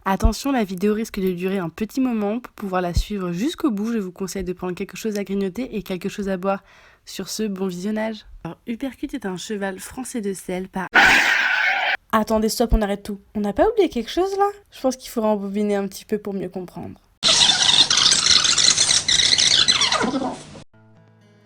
Attention, la vidéo risque de durer un petit moment. Pour pouvoir la suivre jusqu'au bout, je vous conseille de prendre quelque chose à grignoter et quelque chose à boire. Sur ce, bon visionnage. Alors, Uppercut est un cheval français de selle par... Attendez, stop, on arrête tout. On n'a pas oublié quelque chose là? Je pense qu'il faudra embobiner un petit peu pour mieux comprendre.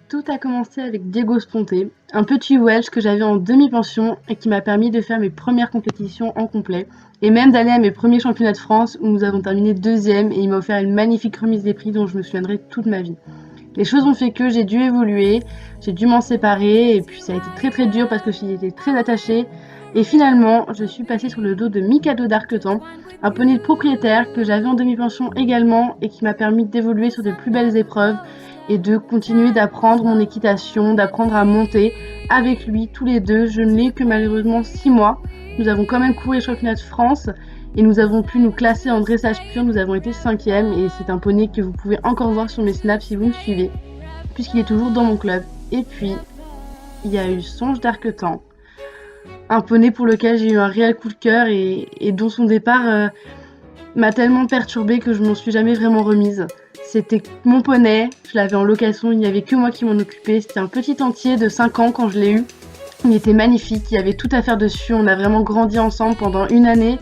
Tout a commencé avec Diego Sponté, un petit Welsh que j'avais en demi-pension et qui m'a permis de faire mes premières compétitions en complet et même d'aller à mes premiers championnats de France où nous avons terminé deuxième et il m'a offert une magnifique remise des prix dont je me souviendrai toute ma vie. Les choses ont fait que j'ai dû évoluer, j'ai dû m'en séparer et puis ça a été très dur parce que j'y étais très attachée et finalement je suis passée sur le dos de Mikado d'Arquetan, un poney de propriétaire que j'avais en demi-pension également et qui m'a permis d'évoluer sur de plus belles épreuves et de continuer d'apprendre mon équitation, d'apprendre à monter avec lui tous les deux. Je ne l'ai eu que malheureusement 6 mois. Nous avons quand même couru les championnats de France et nous avons pu nous classer en dressage pur. Nous avons été 5e et c'est un poney que vous pouvez encore voir sur mes snaps si vous me suivez, puisqu'il est toujours dans mon club. Et puis, il y a eu Songe d'Arquetan, un poney pour lequel j'ai eu un réel coup de cœur et dont son départ m'a tellement perturbée que je m'en suis jamais vraiment remise. C'était mon poney, je l'avais en location, il n'y avait que moi qui m'en occupais. C'était un petit entier de 5 ans quand je l'ai eu. Il était magnifique, il y avait tout à faire dessus, on a vraiment grandi ensemble pendant une année.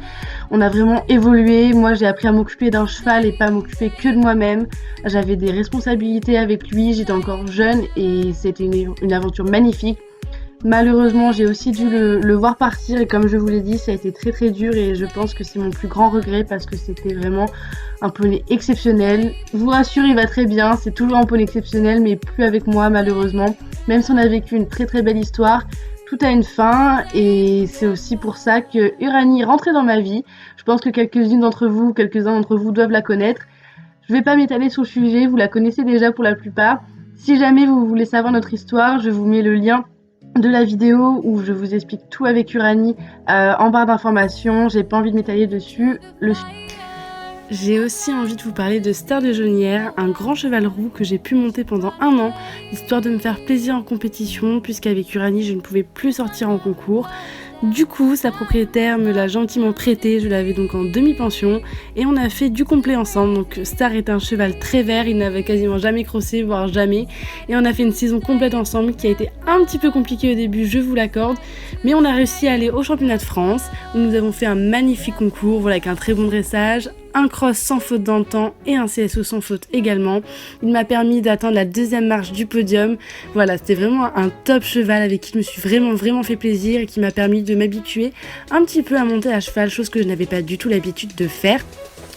On a vraiment évolué, moi j'ai appris à m'occuper d'un cheval et pas à m'occuper que de moi-même. J'avais des responsabilités avec lui, j'étais encore jeune et c'était une aventure magnifique. Malheureusement, j'ai aussi dû le voir partir et comme je vous l'ai dit, ça a été très dur et je pense que c'est mon plus grand regret parce que c'était vraiment un poney exceptionnel. Je vous rassure, il va très bien, c'est toujours un poney exceptionnel mais plus avec moi malheureusement. Même si on a vécu une très belle histoire, tout a une fin et c'est aussi pour ça que Uranie est rentrée dans ma vie. Je pense que quelques-uns d'entre vous doivent la connaître. Je vais pas m'étaler sur le sujet, vous la connaissez déjà pour la plupart. Si jamais vous voulez savoir notre histoire, je vous mets le lien de la vidéo où je vous explique tout avec Uranie en barre d'informations. J'ai pas envie de m'étaler dessus. J'ai aussi envie de vous parler de Star de Jaunière, un grand cheval roux que j'ai pu monter pendant 1 an, histoire de me faire plaisir en compétition, puisqu'avec Uranie je ne pouvais plus sortir en concours. Du coup, sa propriétaire me l'a gentiment prêté, je l'avais donc en demi-pension et on a fait du complet ensemble. Donc Star est un cheval très vert, il n'avait quasiment jamais crossé, voire jamais. Et on a fait une saison complète ensemble qui a été un petit peu compliquée au début, je vous l'accorde. Mais on a réussi à aller au championnat de France où nous avons fait un magnifique concours, voilà, avec un très bon dressage, un cross sans faute dans le temps et un CSO sans faute également. Il m'a permis d'atteindre la 2e marche du podium. Voilà, c'était vraiment un top cheval avec qui je me suis vraiment fait plaisir et qui m'a permis de m'habituer un petit peu à monter à cheval, chose que je n'avais pas du tout l'habitude de faire.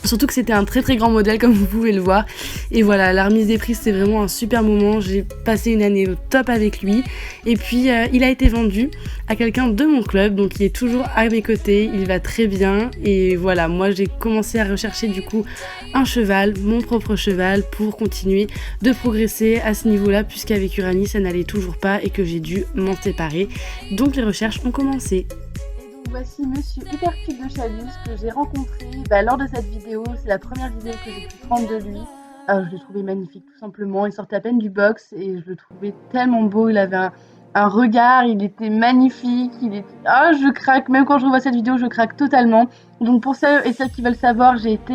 Surtout que c'était un très grand modèle comme vous pouvez le voir. Et voilà, la remise des prix c'était vraiment un super moment. J'ai passé une année au top avec lui. Et puis il a été vendu à quelqu'un de mon club. Donc il est toujours à mes côtés, il va très bien. Et voilà, moi j'ai commencé à rechercher du coup un cheval, mon propre cheval, pour continuer de progresser à ce niveau-là. Puisqu'avec Uranie ça n'allait toujours pas et que j'ai dû m'en séparer. Donc les recherches ont commencé. Voici Monsieur Uppercut de Chalus que j'ai rencontré lors de cette vidéo. C'est la première vidéo que j'ai pu prendre de lui. Je le trouvais magnifique tout simplement. Il sortait à peine du box et je le trouvais tellement beau. Il avait un regard, il était magnifique. Je craque. Même quand je revois cette vidéo, je craque totalement. Donc pour ceux et celles qui veulent savoir, j'ai été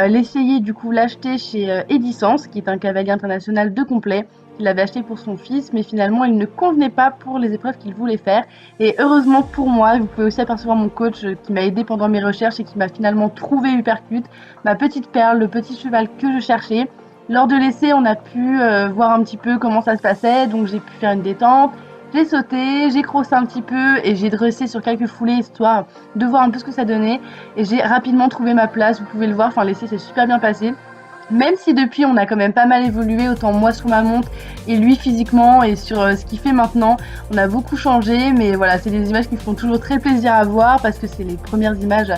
l'essayer, du coup l'acheter chez Edicence, qui est un cavalier international de complet. Il l'avait acheté pour son fils, mais finalement il ne convenait pas pour les épreuves qu'il voulait faire. Et heureusement pour moi, vous pouvez aussi apercevoir mon coach qui m'a aidé pendant mes recherches et qui m'a finalement trouvé Uppercut, ma petite perle, le petit cheval que je cherchais. Lors de l'essai, on a pu voir un petit peu comment ça se passait, donc j'ai pu faire une détente. J'ai sauté, j'ai crossé un petit peu et j'ai dressé sur quelques foulées histoire de voir un peu ce que ça donnait. Et j'ai rapidement trouvé ma place, vous pouvez le voir, enfin l'essai s'est super bien passé. Même si depuis on a quand même pas mal évolué, autant moi sur ma montre et lui physiquement et sur ce qu'il fait maintenant, on a beaucoup changé, mais voilà, c'est des images qui font toujours très plaisir à voir parce que c'est les premières images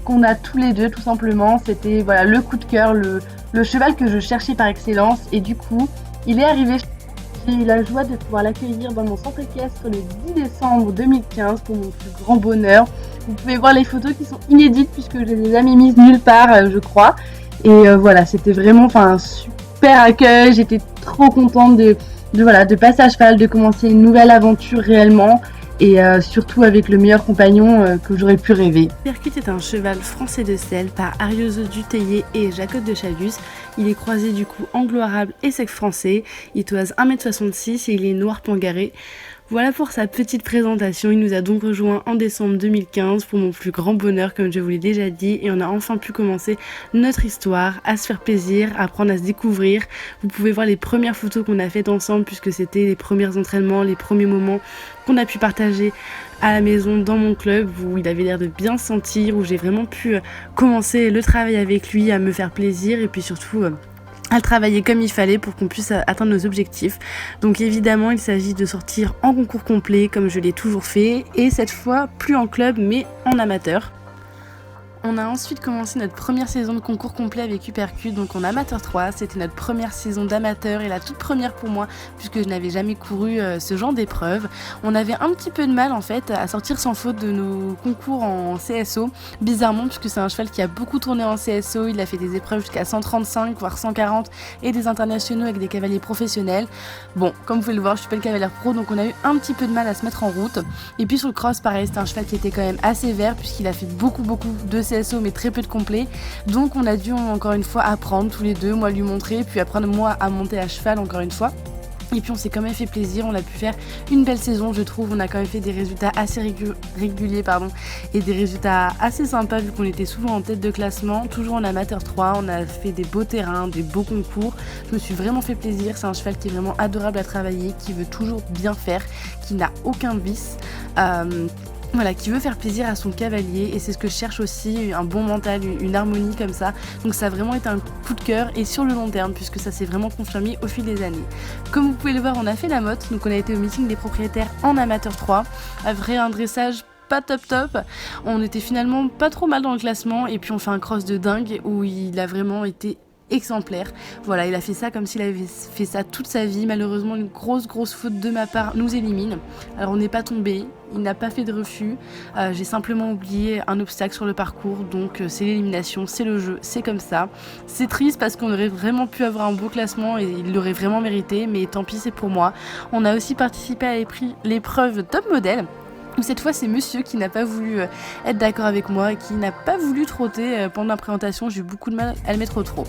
qu'on a tous les deux tout simplement. C'était voilà le coup de cœur, le cheval que je cherchais par excellence et du coup il est arrivé. J'ai eu la joie de pouvoir l'accueillir dans mon centre équestre le 10 décembre 2015 pour mon plus grand bonheur. Vous pouvez voir les photos qui sont inédites puisque je les ai jamais mises nulle part je crois. Et voilà, c'était vraiment un super accueil. J'étais trop contente de passer à cheval, de commencer une nouvelle aventure réellement. et surtout avec le meilleur compagnon que j'aurais pu rêver. Percute est un cheval français de selle par Arioso Dutheillet et Jacob de Chavus. Il est croisé du coup anglo-arabe et sec français. Il toise 1,66 m et il est noir pangaré. Voilà pour sa petite présentation. Il nous a donc rejoint en décembre 2015 pour mon plus grand bonheur, comme je vous l'ai déjà dit, et on a enfin pu commencer notre histoire, à se faire plaisir, à apprendre à se découvrir. Vous pouvez voir les premières photos qu'on a faites ensemble puisque c'était les premiers entraînements, les premiers moments qu'on a pu partager à la maison dans mon club où il avait l'air de bien se sentir, où j'ai vraiment pu commencer le travail avec lui, à me faire plaisir et puis surtout à le travailler comme il fallait pour qu'on puisse atteindre nos objectifs. Donc évidemment il s'agit de sortir en concours complet comme je l'ai toujours fait et cette fois plus en club mais en amateur. On a ensuite commencé notre première saison de concours complet avec Hypercute, donc en amateur 3. C'était notre première saison d'amateur et la toute première pour moi puisque je n'avais jamais couru ce genre d'épreuve. On avait un petit peu de mal en fait à sortir sans faute de nos concours en CSO, bizarrement puisque c'est un cheval qui a beaucoup tourné en CSO, il a fait des épreuves jusqu'à 135 voire 140 et des internationaux avec des cavaliers professionnels. Bon, comme vous pouvez le voir, je suis pas le cavalier pro donc on a eu un petit peu de mal à se mettre en route. Et puis sur le cross pareil, c'était un cheval qui était quand même assez vert puisqu'il a fait beaucoup de CSO mais très peu de complet, donc on a dû encore une fois apprendre tous les deux, moi lui montrer puis apprendre moi à monter à cheval encore une fois. Et puis on s'est quand même fait plaisir, on a pu faire une belle saison je trouve, on a quand même fait des résultats assez réguliers et des résultats assez sympas vu qu'on était souvent en tête de classement, toujours en amateur 3, on a fait des beaux terrains, des beaux concours, je me suis vraiment fait plaisir, c'est un cheval qui est vraiment adorable à travailler, qui veut toujours bien faire, qui n'a aucun vice. Voilà, qui veut faire plaisir à son cavalier et c'est ce que je cherche aussi, un bon mental, une harmonie comme ça. Donc ça a vraiment été un coup de cœur et sur le long terme puisque ça s'est vraiment confirmé au fil des années. Comme vous pouvez le voir, on a fait la motte, donc on a été au meeting des propriétaires en amateur 3, après un dressage pas top, on était finalement pas trop mal dans le classement et puis on fait un cross de dingue où il a vraiment été exemplaire. Voilà, il a fait ça comme s'il avait fait ça toute sa vie. Malheureusement, une grosse faute de ma part nous élimine. Alors on n'est pas tombé, il n'a pas fait de refus. J'ai simplement oublié un obstacle sur le parcours, donc c'est l'élimination, c'est le jeu, c'est comme ça. C'est triste parce qu'on aurait vraiment pu avoir un beau classement et il l'aurait vraiment mérité, mais tant pis, c'est pour moi. On a aussi participé à l'épreuve Top Model. Cette fois, c'est monsieur qui n'a pas voulu être d'accord avec moi et qui n'a pas voulu trotter pendant la présentation. J'ai eu beaucoup de mal à le mettre au trot.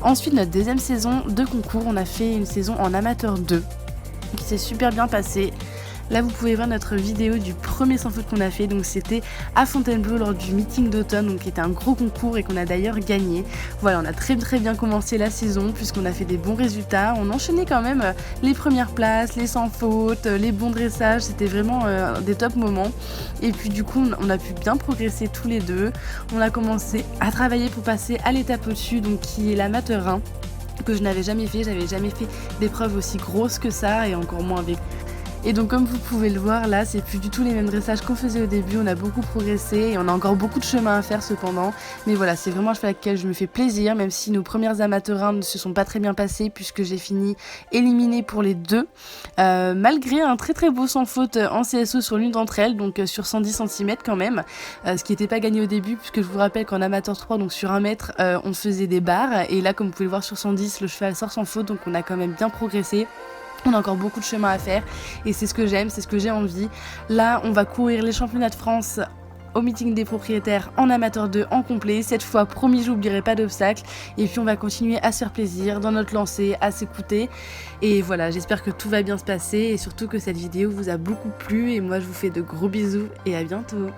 Ensuite, notre deuxième saison de concours, on a fait une saison en amateur 2 qui s'est super bien passée. Là, vous pouvez voir notre vidéo du premier sans faute qu'on a fait. Donc, c'était à Fontainebleau lors du meeting d'automne, donc qui était un gros concours et qu'on a d'ailleurs gagné. Voilà, on a très bien commencé la saison puisqu'on a fait des bons résultats. On enchaînait quand même les premières places, les sans faute, les bons dressages. C'était vraiment des top moments. Et puis, du coup, on a pu bien progresser tous les deux. On a commencé à travailler pour passer à l'étape au-dessus, donc qui est l'amateur 1, que je n'avais jamais fait. J'avais jamais fait d'épreuve aussi grosse que ça et encore moins avec. Et donc comme vous pouvez le voir là, c'est plus du tout les mêmes dressages qu'on faisait au début, on a beaucoup progressé et on a encore beaucoup de chemin à faire cependant. Mais voilà, c'est vraiment un cheval avec lequel je me fais plaisir, même si nos premières amateurs ne se sont pas très bien passées puisque j'ai fini éliminée pour les deux. Malgré un très beau sans faute en CSO sur l'une d'entre elles, donc sur 110 cm quand même, ce qui n'était pas gagné au début puisque je vous rappelle qu'en amateur 3, donc sur 1 mètre, on faisait des barres et là comme vous pouvez le voir sur 110, le cheval sort sans faute, donc on a quand même bien progressé. On a encore beaucoup de chemin à faire et c'est ce que j'aime, c'est ce que j'ai envie. Là, on va courir les championnats de France au meeting des propriétaires en amateur 2 en complet. Cette fois, promis, j'oublierai pas d'obstacles. Et puis, on va continuer à se faire plaisir dans notre lancée, à s'écouter. Et voilà, j'espère que tout va bien se passer et surtout que cette vidéo vous a beaucoup plu. Et moi, je vous fais de gros bisous et à bientôt.